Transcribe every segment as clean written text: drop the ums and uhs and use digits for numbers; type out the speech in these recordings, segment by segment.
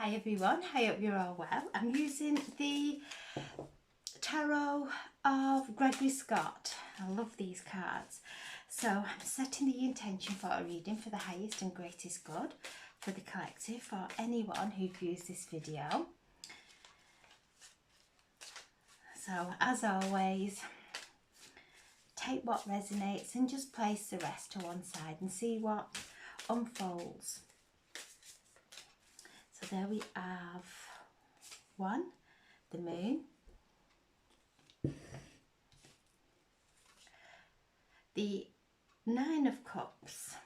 Hi everyone, I hope you're all well. I'm using the Tarot of Gregory Scott. I love these cards. So I'm setting the intention for a reading for the highest and greatest good for the collective, for anyone who views this video. So as always, take what resonates and just place the rest to one side and see what unfolds. So there we have one, the moon, the Nine of Cups,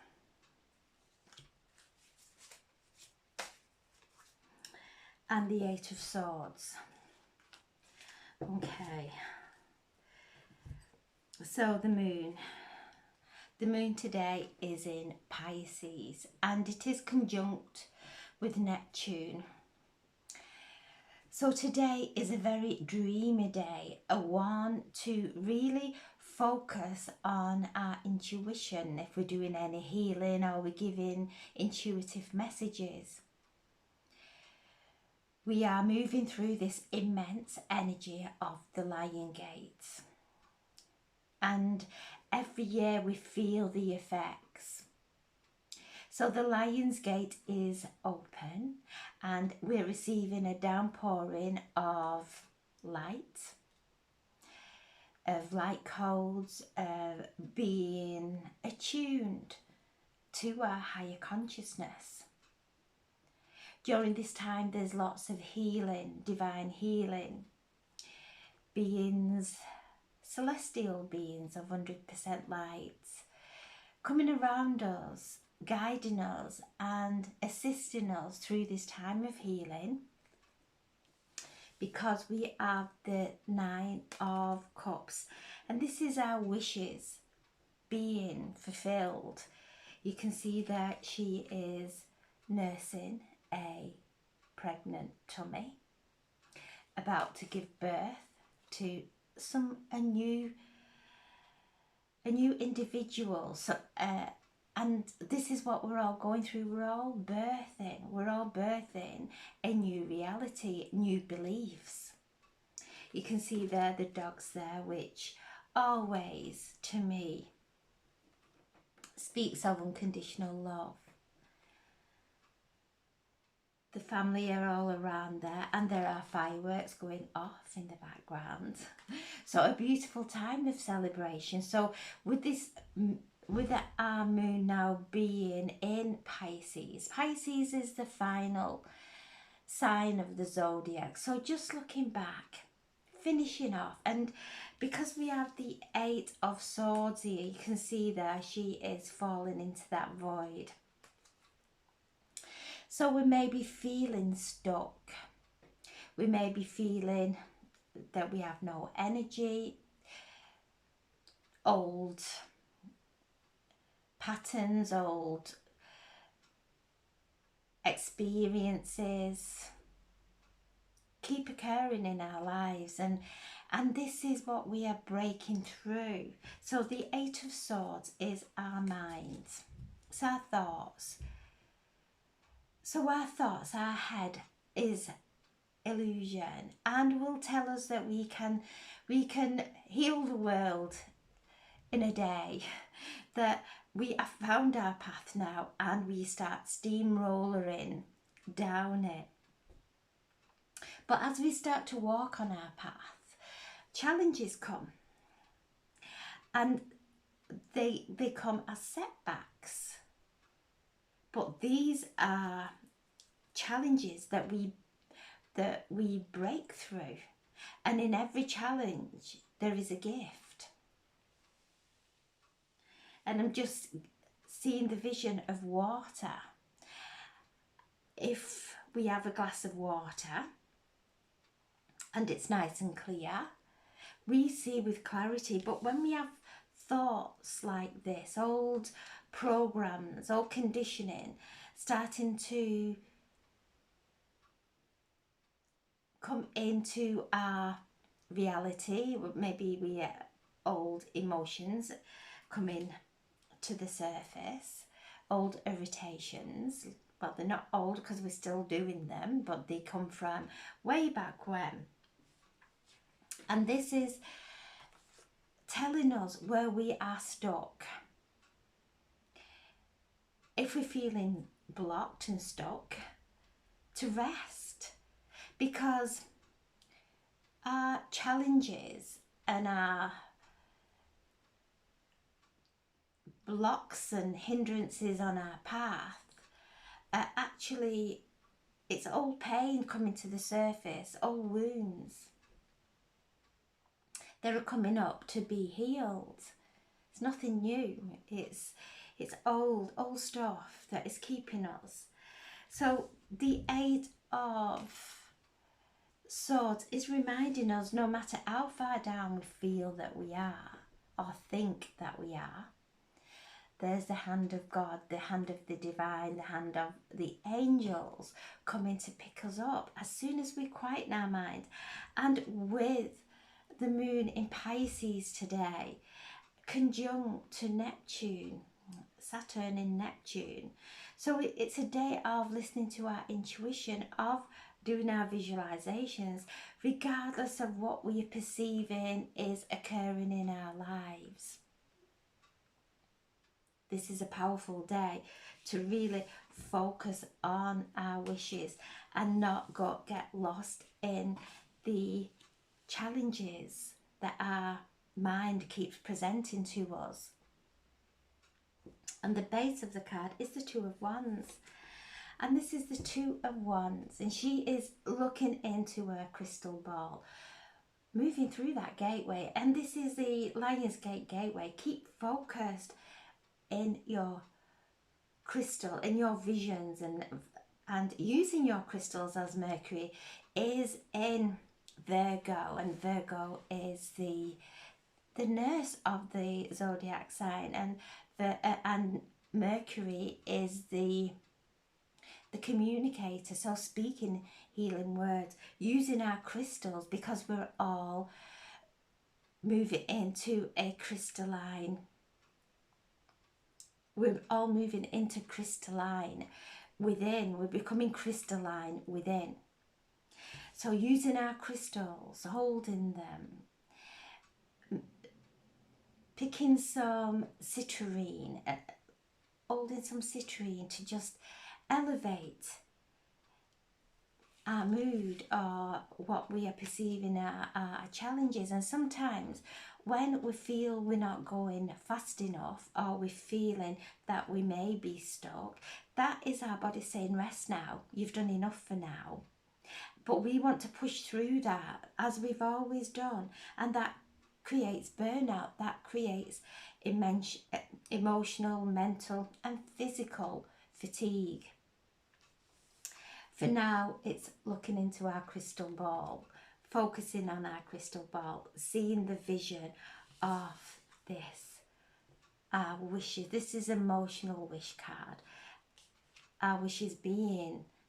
and the Eight of Swords. Okay, so the moon today is in Pisces and it is conjunct with Neptune. So today is a very dreamy day, a one to really focus on our intuition if we're doing any healing or we're giving intuitive messages. We are moving through this immense energy of the Lion Gates. And every year we feel the effects. So the Lion's Gate is open and we're receiving a downpouring of light codes, of being attuned to our higher consciousness. During this time there's lots of healing, divine healing, beings, celestial beings of 100% light coming around us, guiding us and assisting us through this time of healing, because we have the Nine of Cups and this is our wishes being fulfilled. You can see that she is nursing a pregnant tummy, about to give birth to a new individual. So and this is what we're all going through. We're all birthing a new reality, new beliefs. You can see there the dogs there, which always to me speaks of unconditional love. The family are all around there and there are fireworks going off in the background. So a beautiful time of celebration. So with this, with our moon now being in Pisces, Pisces is the final sign of the zodiac. So just looking back, finishing off, and because we have the Eight of Swords here, you can see there she is falling into that void. So we may be feeling stuck. We may be feeling that we have no energy, old patterns, old experiences keep occurring in our lives, and this is what we are breaking through. So the Eight of Swords is our mind, it's our thoughts. So our thoughts, our head is illusion and will tell us that we can heal the world in a day, that we have found our path now and we start steamrolling down it. But as we start to walk on our path, challenges come and they come as setbacks. But these are challenges that we break through, and in every challenge there is a gift. And I'm just seeing the vision of water. If we have a glass of water and it's nice and clear, we see with clarity. But when we have thoughts like this, old programs, old conditioning starting to come into our reality, maybe we old emotions coming to the surface, old irritations, well, they're not old because we're still doing them, but they come from way back when. And this is telling us where we are stuck. If we're feeling blocked and stuck, to rest, because our challenges and our blocks and hindrances on our path are actually, it's old pain coming to the surface, old wounds. They're coming up to be healed. It's nothing new. It's old stuff that is keeping us. So the Eight of Swords is reminding us, no matter how far down we feel that we are or think that we are, there's the hand of God, the hand of the divine, the hand of the angels coming to pick us up as soon as we quieten our mind. And with the moon in Pisces today, conjunct to Neptune, Saturn in Neptune. So it's a day of listening to our intuition, of doing our visualizations, regardless of what we are perceiving is occurring in our lives. This is a powerful day to really focus on our wishes and not get lost in the challenges that our mind keeps presenting to us. And the base of the card is the Two of Wands. And this is the Two of Wands. And she is looking into her crystal ball, moving through that gateway. And this is the Lionsgate gateway. Keep focused in your crystal, in your visions, and using your crystals, as Mercury is in Virgo, and Virgo is the nurse of the zodiac sign, and Mercury is the communicator. So speaking healing words, using our crystals, because we're all moving into a crystalline. We're all moving into crystalline within. We're becoming crystalline within. So using our crystals, holding them, picking some citrine, holding some citrine to just elevate our mood or what we are perceiving our challenges. And sometimes when we feel we're not going fast enough, or we're feeling that we may be stuck, that is our body saying, rest now, you've done enough for now. But we want to push through that, as we've always done, and that creates burnout, that creates immense emotional, mental and physical fatigue. For now, it's looking into our crystal ball, focusing on our crystal ball, seeing the vision of this, our wishes. This is emotional wish card. Our wishes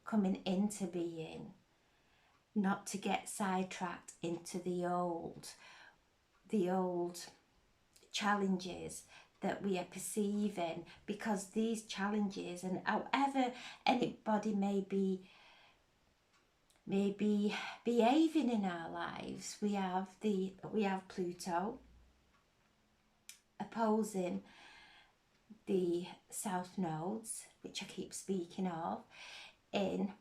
coming into being, not to get sidetracked into the old challenges that we are perceiving, because these challenges, and however anybody may be behaving in our lives, we have Pluto opposing the south nodes, which I keep speaking of, in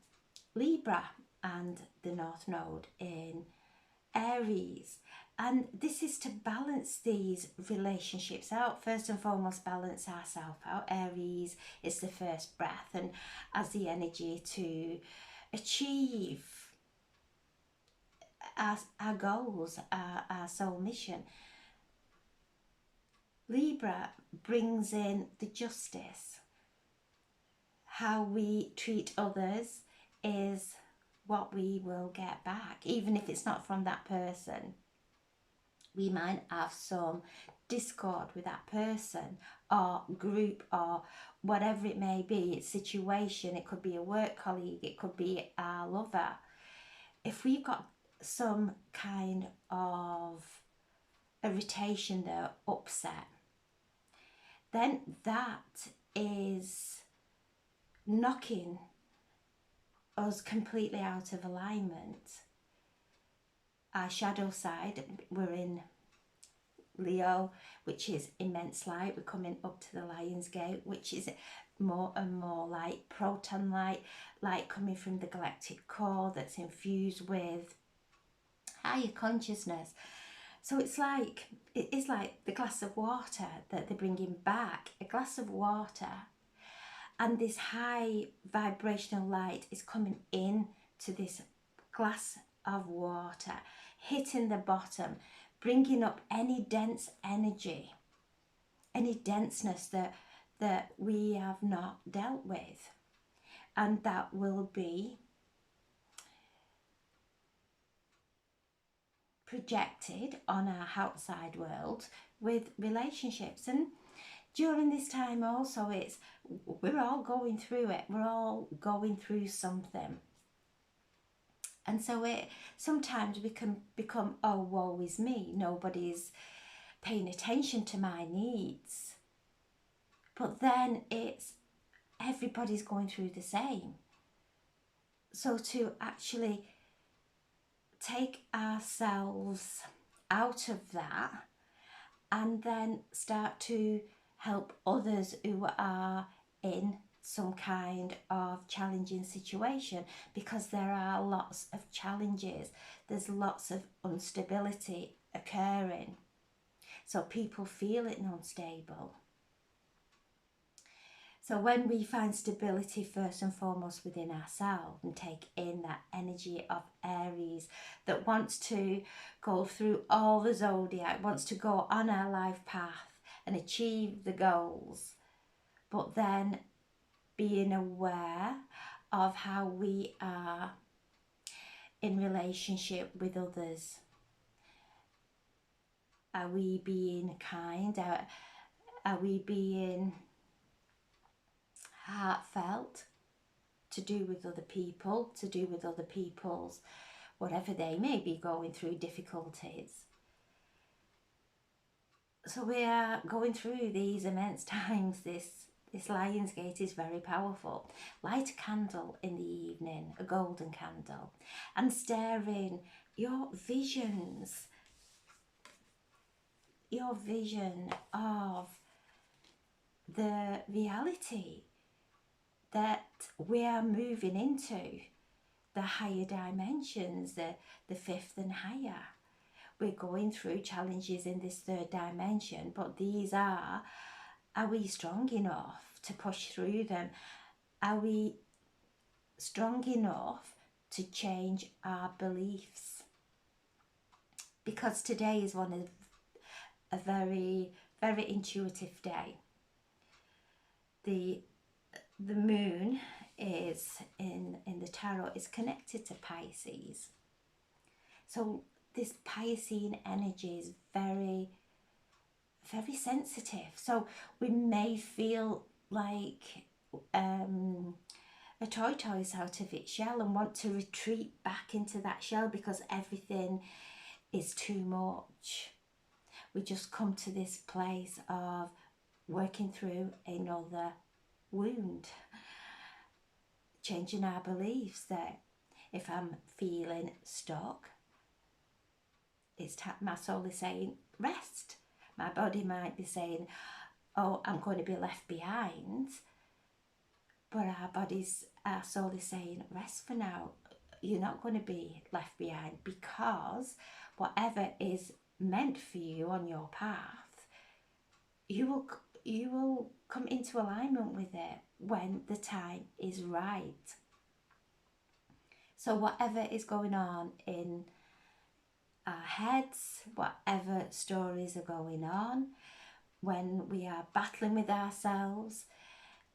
Libra, and the north node in Aries. And this is to balance these relationships out. First and foremost, balance ourselves out. Aries is the first breath and has the energy to achieve our goals, our soul mission. Libra brings in the justice. How we treat others is what we will get back, even if it's not from that person. We might have some discord with that person or group or whatever it may be, it's situation. It could be a work colleague, it could be our lover. If we've got some kind of irritation there, upset, then that is knocking us completely out of alignment. Our shadow side, we're in Leo, which is immense light. We're coming up to the Lion's Gate, which is more and more light, proton light coming from the galactic core that's infused with higher consciousness. So it is like the glass of water that they're bringing back, a glass of water, and this high vibrational light is coming in to this glass of water, hitting the bottom, bringing up any dense energy, any denseness that we have not dealt with, and that will be projected on our outside world with relationships. And during this time also, we're all going through it, we're all going through something. And so sometimes we can become, oh, woe is me, nobody's paying attention to my needs. But then everybody's going through the same. So to actually take ourselves out of that and then start to help others who are in some kind of challenging situation, because there are lots of challenges, there's lots of instability occurring, so people feel it unstable. So when we find stability first and foremost within ourselves and take in that energy of Aries that wants to go through all the zodiac, wants to go on our life path and achieve the goals, but then being aware of how we are in relationship with others. Are we being kind? Are we being heartfelt to do with other people, to do with other people's, whatever they may be going through, difficulties? So we are going through these immense times. This Lion's Gate is very powerful. Light a candle in the evening, a golden candle, and stare in your vision of the reality that we are moving into, the higher dimensions, the fifth and higher. We're going through challenges in this third dimension, but these are we strong enough to push through them? Are we strong enough to change our beliefs? Because today is one of a very, very intuitive day. The moon is in the tarot is connected to Pisces. So this Piscean energy is very, very sensitive. So we may feel like a tortoise out of its shell and want to retreat back into that shell because everything is too much. We just come to this place of working through another wound, changing our beliefs that if I'm feeling stuck, my soul is saying rest. My body might be saying, oh, I'm going to be left behind, but our soul is saying rest for now. You're not going to be left behind, because whatever is meant for you on your path, you will come into alignment with it when the time is right. So whatever is going on in our heads, whatever stories are going on, when we are battling with ourselves,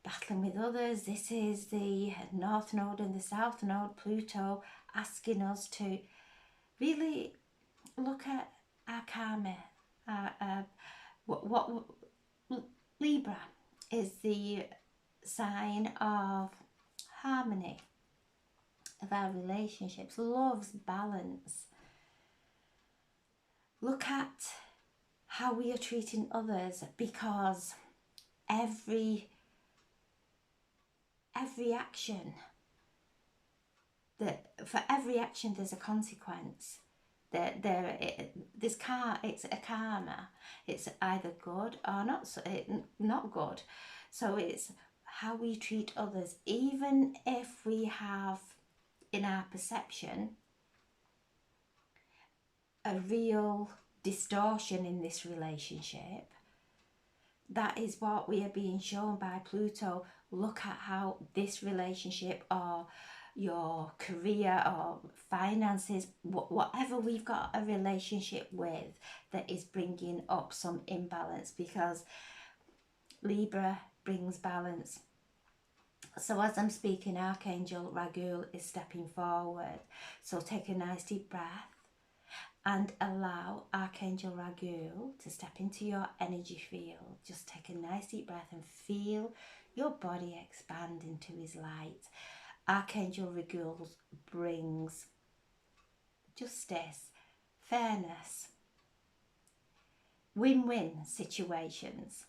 battling with others, this is the North Node and the South Node, Pluto, asking us to really look at our karma. What Libra is the sign of harmony, of our relationships, love's balance. Look at how we are treating others, because every action that for every action there's a consequence. It's a karma. It's either good or not good. So it's how we treat others, even if we have in our perception a real distortion in this relationship. That is what we are being shown by Pluto. Look at how this relationship or your career or finances, whatever we've got a relationship with, that is bringing up some imbalance, because Libra brings balance. So as I'm speaking, Archangel Raguel is stepping forward. So take a nice deep breath and allow Archangel Raguel to step into your energy field. Just take a nice deep breath and feel your body expand into his light. Archangel Raguel brings justice, fairness, win-win situations.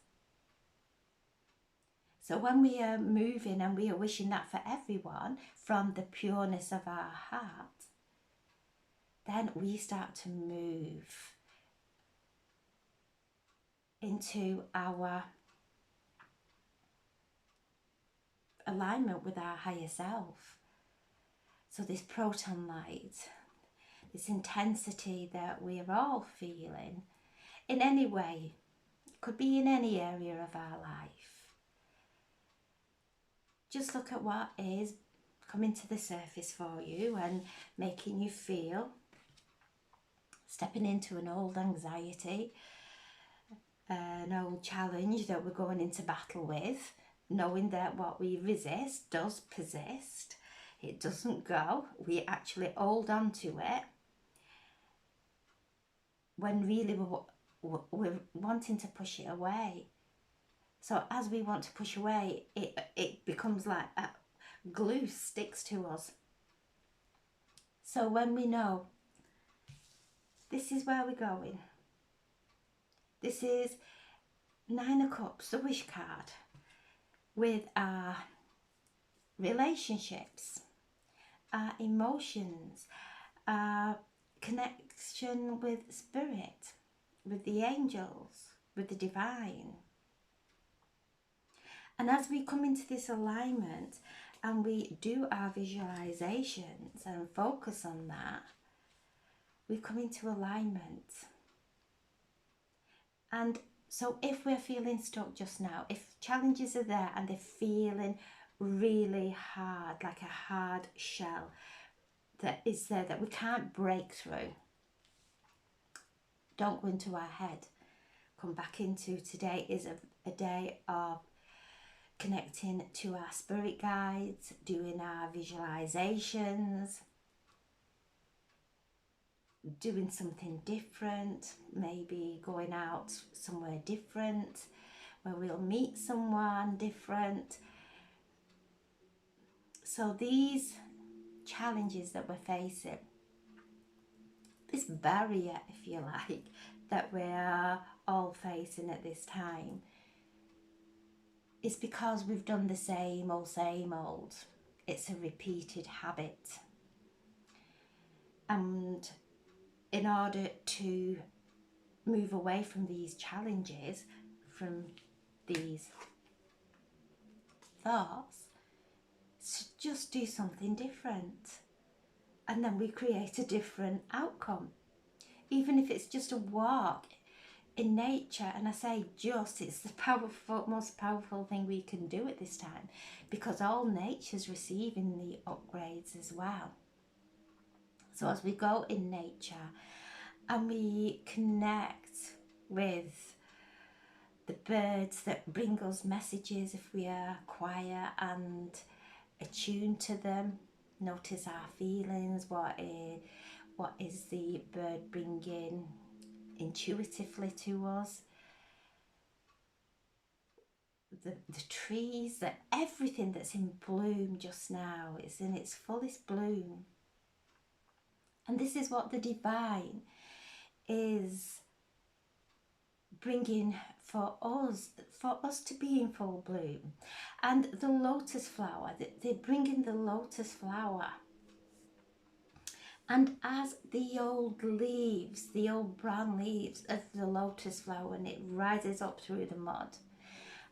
So when we are moving and we are wishing that for everyone from the pureness of our heart, then we start to move into our alignment with our higher self. So this proton light, this intensity that we are all feeling in any way, could be in any area of our life. Just look at what is coming to the surface for you and making you feel, stepping into an old anxiety, an old challenge that we're going into battle with, knowing that what we resist does persist. It doesn't go. We actually hold on to it when really we're wanting to push it away. So as we want to push away, it becomes like a glue sticks to us. So when we know this is where we're going, this is Nine of Cups, the wish card, with our relationships, our emotions, our connection with spirit, with the angels, with the divine. And as we come into this alignment and we do our visualizations and focus on that, we come into alignment. And so if we're feeling stuck just now, if challenges are there and they're feeling really hard, like a hard shell that is there that we can't break through, don't go into our head. Come back into today is a day of connecting to our spirit guides, doing our visualizations, doing something different, maybe going out somewhere different where we'll meet someone different. So these challenges that we're facing, this barrier, if you like, that we're all facing at this time, is because we've done the same old. It's a repeated habit. And in order to move away from these challenges, from these thoughts, just do something different. And then we create a different outcome. Even if it's just a walk in nature, and I say just, it's the most powerful thing we can do at this time, because all nature's receiving the upgrades as well. So as we go in nature and we connect with the birds that bring us messages, if we are quiet and attuned to them, notice our feelings, what is the bird bringing intuitively to us, the trees, that everything that's in bloom just now is in its fullest bloom. And this is what the divine is bringing for us to be in full bloom. And the lotus flower, they're bringing the lotus flower And as the old leaves, the old brown leaves of the lotus flower, and it rises up through the mud,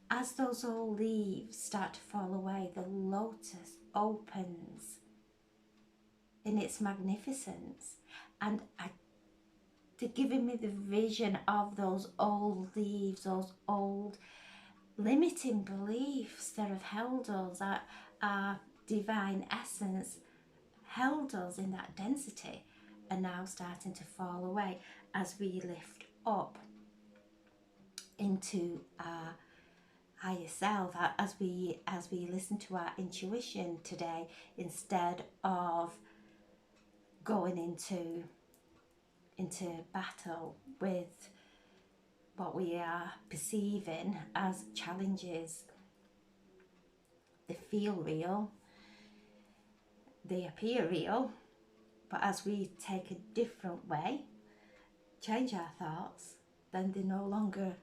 as those old leaves start to fall away, the lotus opens in its magnificence. And they're giving me the vision of those old leaves, those old limiting beliefs that have held us, our divine essence held us in that density, are now starting to fall away as we lift up into our higher self, as we listen to our intuition today, instead of going into battle with what we are perceiving as challenges. They feel real, they appear real, but as we take a different way, change our thoughts, then they no longer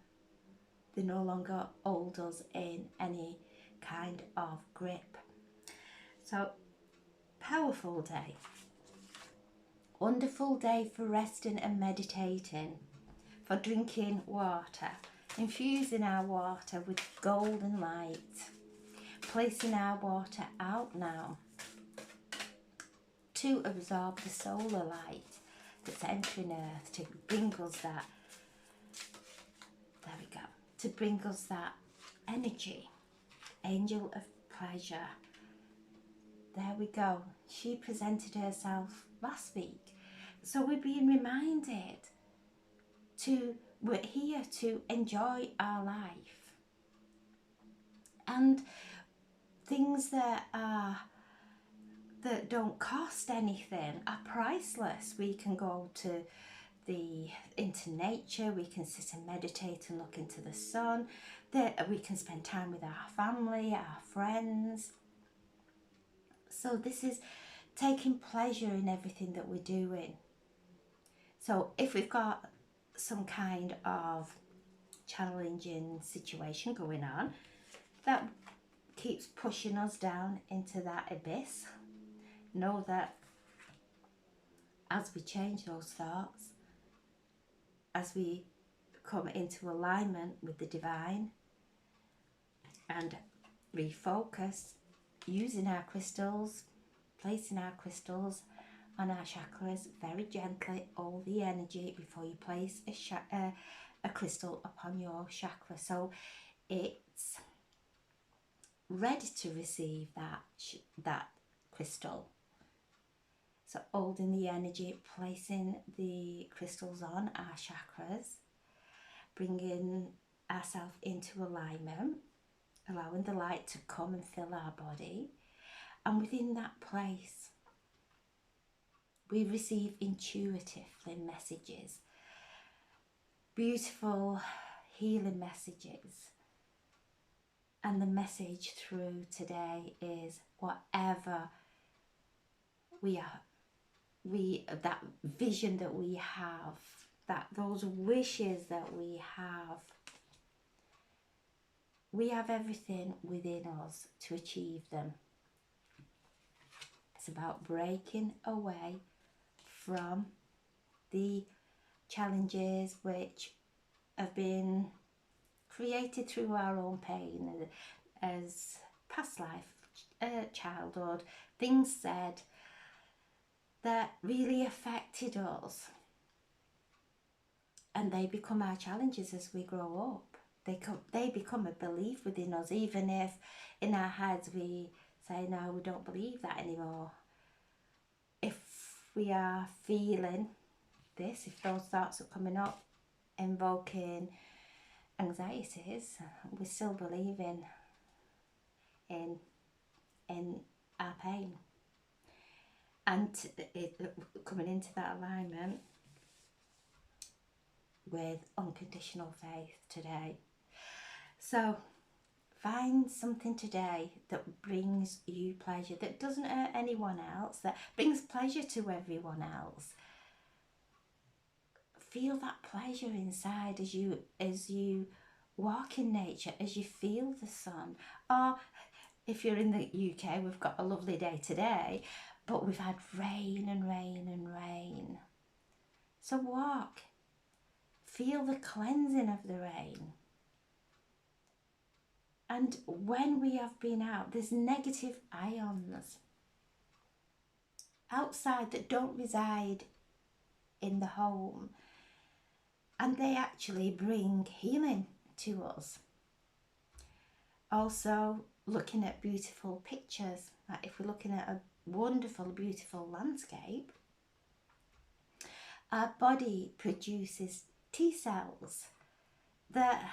hold us in any kind of grip. So, powerful day. Wonderful day for resting and meditating, for drinking water, infusing our water with golden light, placing our water out now to absorb the solar light that's entering Earth, to bring us that, there we go, to bring us that energy, angel of pleasure. There we go. She presented herself last week. So we're being reminded we're here to enjoy our life. And things that don't cost anything are priceless. We can go into nature, we can sit and meditate and look into the sun, we can spend time with our family, our friends. So this is taking pleasure in everything that we're doing. So if we've got some kind of challenging situation going on that keeps pushing us down into that abyss, know that as we change those thoughts, as we come into alignment with the divine and refocus, using our crystals, placing our crystals on our chakras very gently, all the energy before you place a crystal upon your chakra, so it's ready to receive that crystal. So holding the energy, placing the crystals on our chakras, bringing ourselves into alignment, allowing the light to come and fill our body, and within that place we receive intuitively messages, beautiful healing messages. And the message through today is whatever that vision that we have, those wishes that we have everything within us to achieve them. It's about breaking away from the challenges which have been created through our own pain as past life, childhood, things said that really affected us, and they become our challenges as we grow up. They become a belief within us, even if in our heads we say, no, we don't believe that anymore. If we are feeling this, if those thoughts are coming up, invoking anxieties, we're still believing in our pain. And coming into that alignment with unconditional faith today. So find something today that brings you pleasure, that doesn't hurt anyone else, that brings pleasure to everyone else. Feel that pleasure inside as you walk in nature, as you feel the sun. Or if you're in the UK, we've got a lovely day today, but we've had rain and rain and rain. So walk, feel the cleansing of the rain. And when we have been out, there's negative ions outside that don't reside in the home, and they actually bring healing to us. Also, looking at beautiful pictures, like if we're looking at a wonderful, beautiful landscape, our body produces T cells that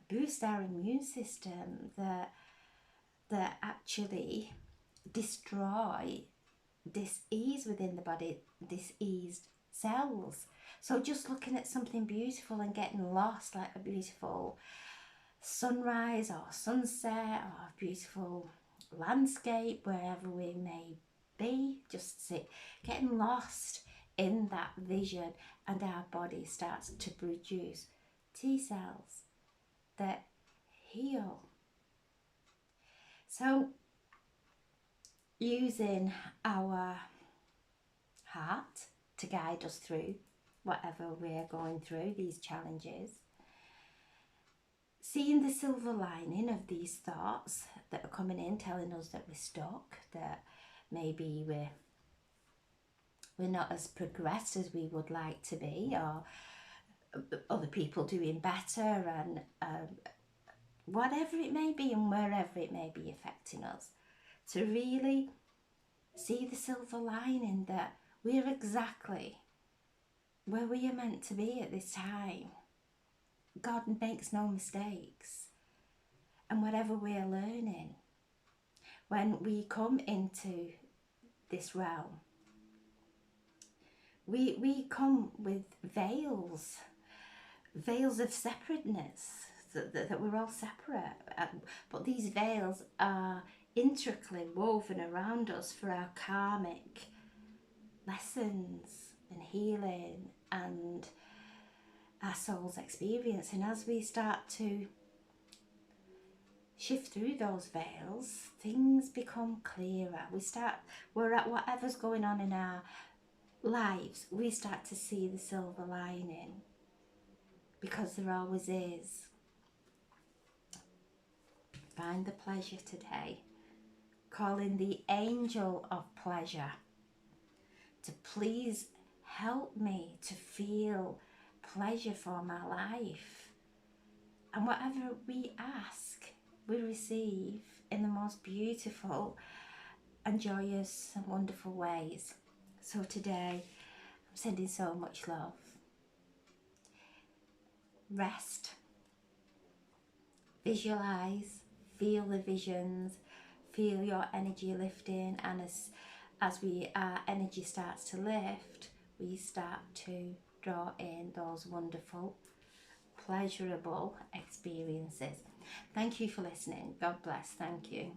boost our immune system, that actually destroy dis-ease within the body, diseased cells. So just looking at something beautiful and getting lost, like a beautiful sunrise or sunset or a beautiful landscape, wherever we may be, just getting lost in that vision, and our body starts to produce T cells that heal. So using our heart to guide us through whatever we're going through, these challenges, seeing the silver lining of these thoughts that are coming in, telling us that we're stuck, that maybe we're not as progressed as we would like to be, or other people doing better, and whatever it may be and wherever it may be affecting us, to really see the silver lining that we're exactly where we are meant to be at this time. God makes no mistakes, and whatever we're learning, when we come into this realm, we come with veils of separateness, that we're all separate, but these veils are intricately woven around us for our karmic lessons and healing and our soul's experience. And as we start to shift through those veils, things become clearer. We're at whatever's going on in our lives, we start to see the silver lining, because there always is. Find the pleasure today. Calling the angel of pleasure to please help me to feel pleasure for my life. And whatever we ask, we receive in the most beautiful and joyous and wonderful ways. So today, I'm sending so much love. Rest. Visualize. Feel the visions. Feel your energy lifting. And as our energy starts to lift, we start to draw in those wonderful, pleasurable experiences. Thank you for listening. God bless. Thank you.